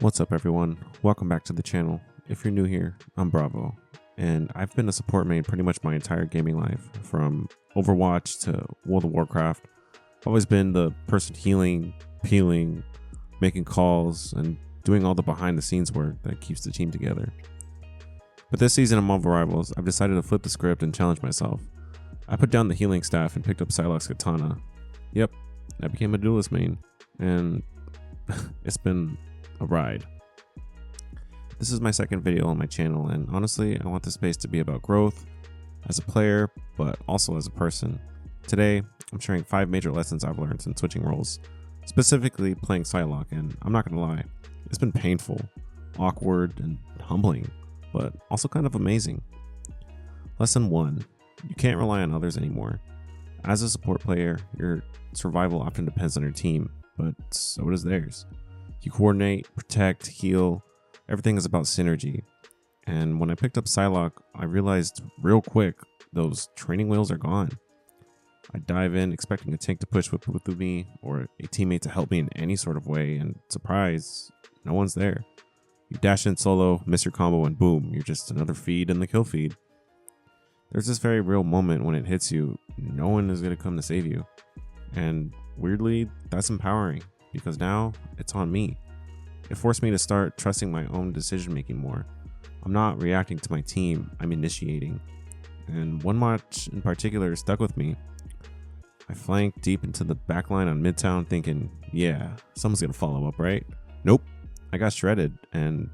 What's up everyone, welcome back to the channel. If you're new here, I'm Bravo, and I've been a support main pretty much my entire gaming life, from Overwatch to World of Warcraft. I've always been the person healing, peeling, making calls, and doing all the behind the scenes work that keeps the team together. But this season of Marvel Rivals, I've decided to flip the script and challenge myself. I put down the healing staff and picked up Psylocke's katana. Yep, I became a Duelist main, and it's been a ride. This is my second video on my channel, and honestly, I want this space to be about growth as a player, but also as a person. Today, I'm sharing 5 major lessons I've learned since switching roles, specifically playing Psylocke, and I'm not gonna lie, it's been painful, awkward, and humbling, but also kind of amazing. Lesson 1, you can't rely on others anymore. As a support player, your survival often depends on your team, but so does theirs. You coordinate, protect, heal. Everything is about synergy. And when I picked up Psylocke, I realized real quick those training wheels are gone. I dive in expecting a tank to push with me or a teammate to help me in any sort of way, and surprise, no one's there. You dash in solo, miss your combo, and boom, you're just another feed in the kill feed. There's this very real moment when it hits you, no one is going to come to save you. And weirdly, that's empowering, because now it's on me. It forced me to start trusting my own decision making more. I'm not reacting to my team, I'm initiating. And one match in particular stuck with me. I flanked deep into the backline on Midtown thinking, yeah, someone's gonna follow up, right? Nope, I got shredded and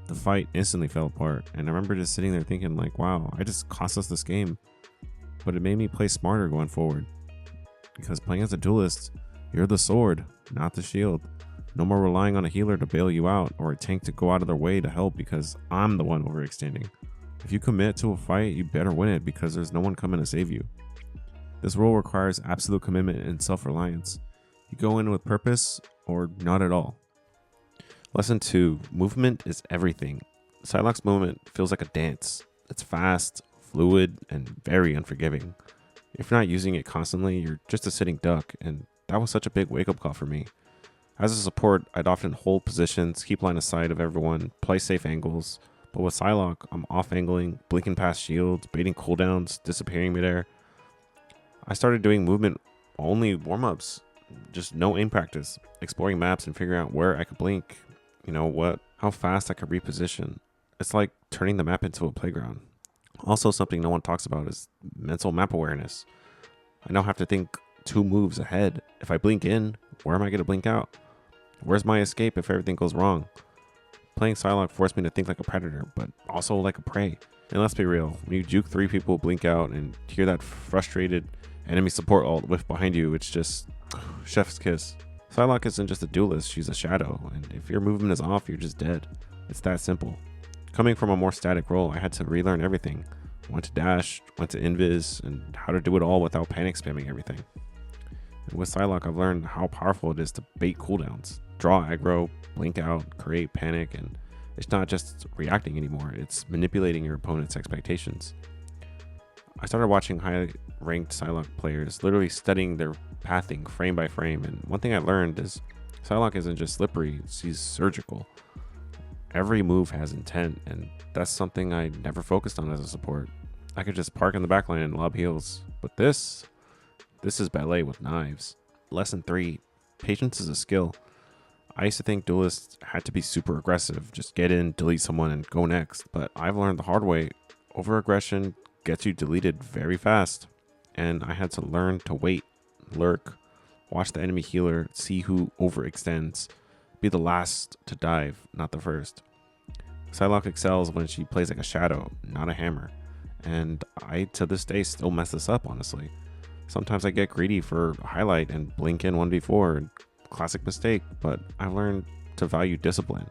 the fight instantly fell apart. And I remember just sitting there thinking like, wow, I just cost us this game. But it made me play smarter going forward. Because playing as a duelist, you're the sword, not the shield. No more relying on a healer to bail you out or a tank to go out of their way to help because I'm the one overextending. If you commit to a fight, you better win it because there's no one coming to save you. This role requires absolute commitment and self-reliance. You go in with purpose or not at all. Lesson 2, movement is everything. Psylocke's movement feels like a dance. It's fast, fluid, and very unforgiving. If you're not using it constantly, you're just a sitting duck, and that was such a big wake-up call for me. As a support, I'd often hold positions, keep line of sight of everyone, play safe angles, but with Psylocke, I'm off-angling, blinking past shields, baiting cooldowns, disappearing midair. I started doing movement only warm-ups, just no aim practice, exploring maps and figuring out where I could blink, how fast I could reposition. It's like turning the map into a playground. Also, something no one talks about is mental map awareness. I now have to think 2 moves ahead. If I blink in, where am I going to blink out? Where's my escape if everything goes wrong? Playing Psylocke forced me to think like a predator, but also like a prey. And let's be real, when you juke 3 people, blink out, and hear that frustrated enemy support ult whiff behind you, it's just chef's kiss. Psylocke isn't just a duelist, she's a shadow, and if your movement is off, you're just dead. It's that simple. Coming from a more static role, I had to relearn everything. When to dash, when to invis, and how to do it all without panic spamming everything. And with Psylocke, I've learned how powerful it is to bait cooldowns, draw aggro, blink out, create panic, and it's not just reacting anymore, it's manipulating your opponent's expectations. I started watching high-ranked Psylocke players, literally studying their pathing frame by frame, and one thing I learned is Psylocke isn't just slippery, she's surgical. Every move has intent, and that's something I never focused on as a support. I could just park in the backline and lob heals, but this is ballet with knives. Lesson 3, patience is a skill. I used to think duelists had to be super aggressive, just get in, delete someone, and go next, but I've learned the hard way, over-aggression gets you deleted very fast, and I had to learn to wait, lurk, watch the enemy healer, see who overextends, be the last to dive, not the first. Psylocke excels when she plays like a shadow, not a hammer, and I to this day still mess this up, honestly. Sometimes I get greedy for a highlight and blink in 1v4, classic mistake, but I've learned to value discipline.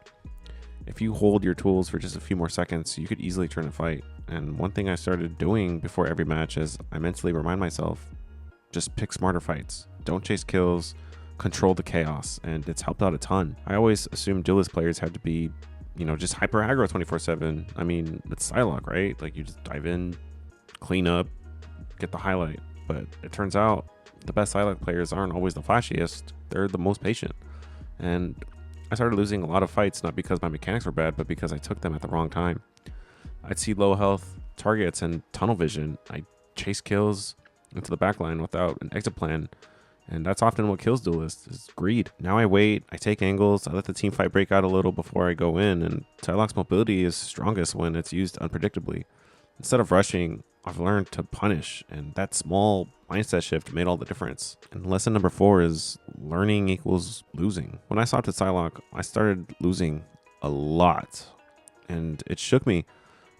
If you hold your tools for just a few more seconds, you could easily turn a fight. And one thing I started doing before every match is I mentally remind myself, just pick smarter fights. Don't chase kills, control the chaos, and it's helped out a ton. I always assumed duelist players had to be, just hyper aggro 24/7. I mean, it's Psylocke, right? Like you just dive in, clean up, get the highlight. But it turns out the best Psylocke players aren't always the flashiest, they're the most patient. And I started losing a lot of fights, not because my mechanics were bad, but because I took them at the wrong time. I'd see low health targets and tunnel vision. I'd chase kills into the backline without an exit plan. And that's often what kills Duelist, is greed. Now I wait, I take angles, I let the team fight break out a little before I go in, and Psylocke's mobility is strongest when it's used unpredictably. Instead of rushing, I've learned to punish, and that small mindset shift made all the difference. And lesson number 4 is learning equals losing. When I swapped to Psylocke, I started losing a lot, and it shook me.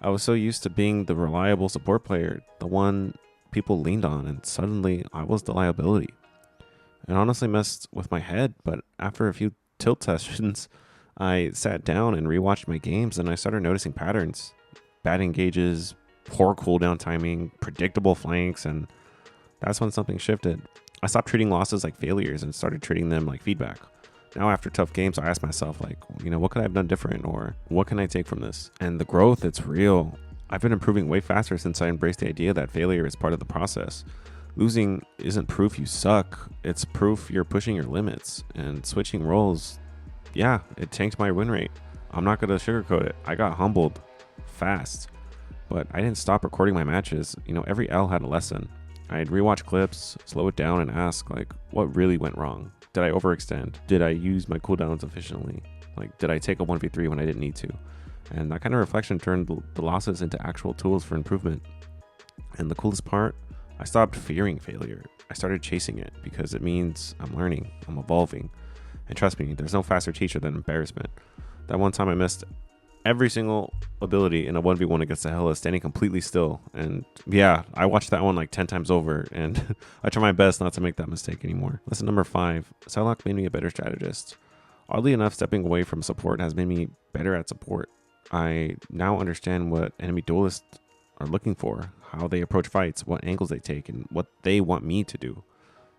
I was so used to being the reliable support player, the one people leaned on, and suddenly I was the liability. It honestly messed with my head, but after a few tilt sessions, I sat down and rewatched my games, and I started noticing patterns. Bad engages, poor cooldown timing, predictable flanks, and that's when something shifted. I stopped treating losses like failures and started treating them like feedback. Now after tough games, I ask myself, like, what could I have done different, or what can I take from this? And the growth, it's real. I've been improving way faster since I embraced the idea that failure is part of the process. Losing isn't proof you suck, it's proof you're pushing your limits. And switching roles, yeah, it tanked my win rate. I'm not gonna sugarcoat it. I got humbled fast, but I didn't stop recording my matches. Every L had a lesson. I'd rewatch clips, slow it down, and ask, like, what really went wrong? Did I overextend? Did I use my cooldowns efficiently? Like, did I take a 1v3 when I didn't need to? And that kind of reflection turned the losses into actual tools for improvement. And the coolest part, I stopped fearing failure. I started chasing it because it means I'm learning, I'm evolving. And trust me, there's no faster teacher than embarrassment. That one time I missed every single ability in a 1v1 against the Hela, standing completely still. And yeah, I watched that one like 10 times over, and I try my best not to make that mistake anymore. Lesson number 5, Psylocke made me a better strategist. Oddly enough, stepping away from support has made me better at support. I now understand what enemy duelists are looking for, how they approach fights, what angles they take, and what they want me to do.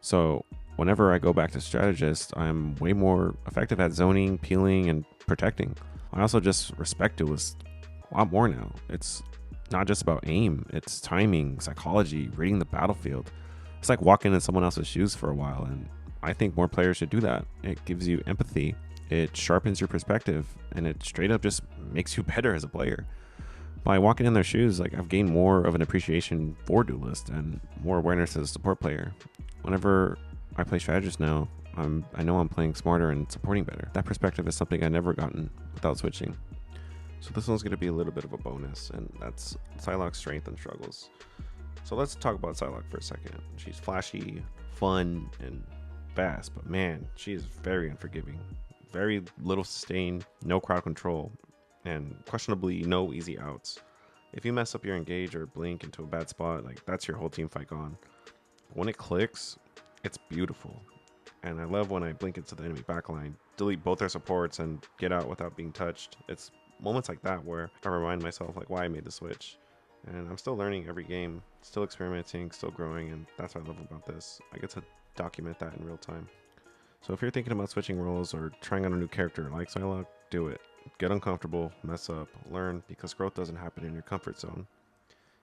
So whenever I go back to strategist, I'm way more effective at zoning, peeling, and protecting. I also just respect Duelist a lot more now. It's not just about aim, it's timing, psychology, reading the battlefield. It's like walking in someone else's shoes for a while, and I think more players should do that. It gives you empathy, it sharpens your perspective, and it straight up just makes you better as a player. By walking in their shoes, like, I've gained more of an appreciation for Duelist and more awareness as a support player. Whenever I play strategist now, I know I'm playing smarter and supporting better. That perspective is something I never gotten without switching. So this one's going to be a little bit of a bonus, and that's Psylocke's strength and struggles. So let's talk about Psylocke for a second. She's flashy, fun, and fast, but man, she is very unforgiving. Very little sustain, no crowd control, and questionably no easy outs. If you mess up your engage or blink into a bad spot, like, that's your whole team fight gone. When it clicks, it's beautiful. And I love when I blink into the enemy backline, delete both their supports, and get out without being touched. It's moments like that where I remind myself, like, why I made the switch. And I'm still learning every game, still experimenting, still growing, and that's what I love about this. I get to document that in real time. So if you're thinking about switching roles or trying on a new character like Psylocke, do it. Get uncomfortable, mess up, learn, because growth doesn't happen in your comfort zone.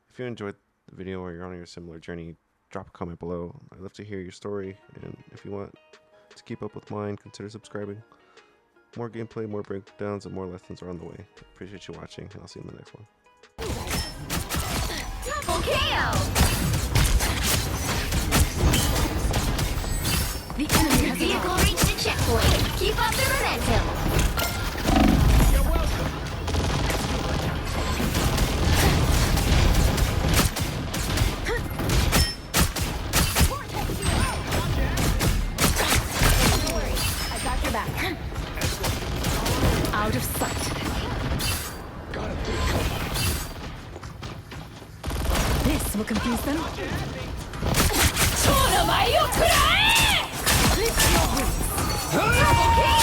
If you enjoyed the video or you're on your similar journey, drop a comment below. I'd love to hear your story, and if you want to keep up with mine, consider subscribing. More gameplay, more breakdowns, and more lessons are on the way. Appreciate you watching, and I'll see you in the next one. Double KO! The enemy vehicle reached the checkpoint. Keep up the momentum. You're welcome. Don't worry, I got your back. Out of sight. Got a big cover. This will confuse them. Double KO!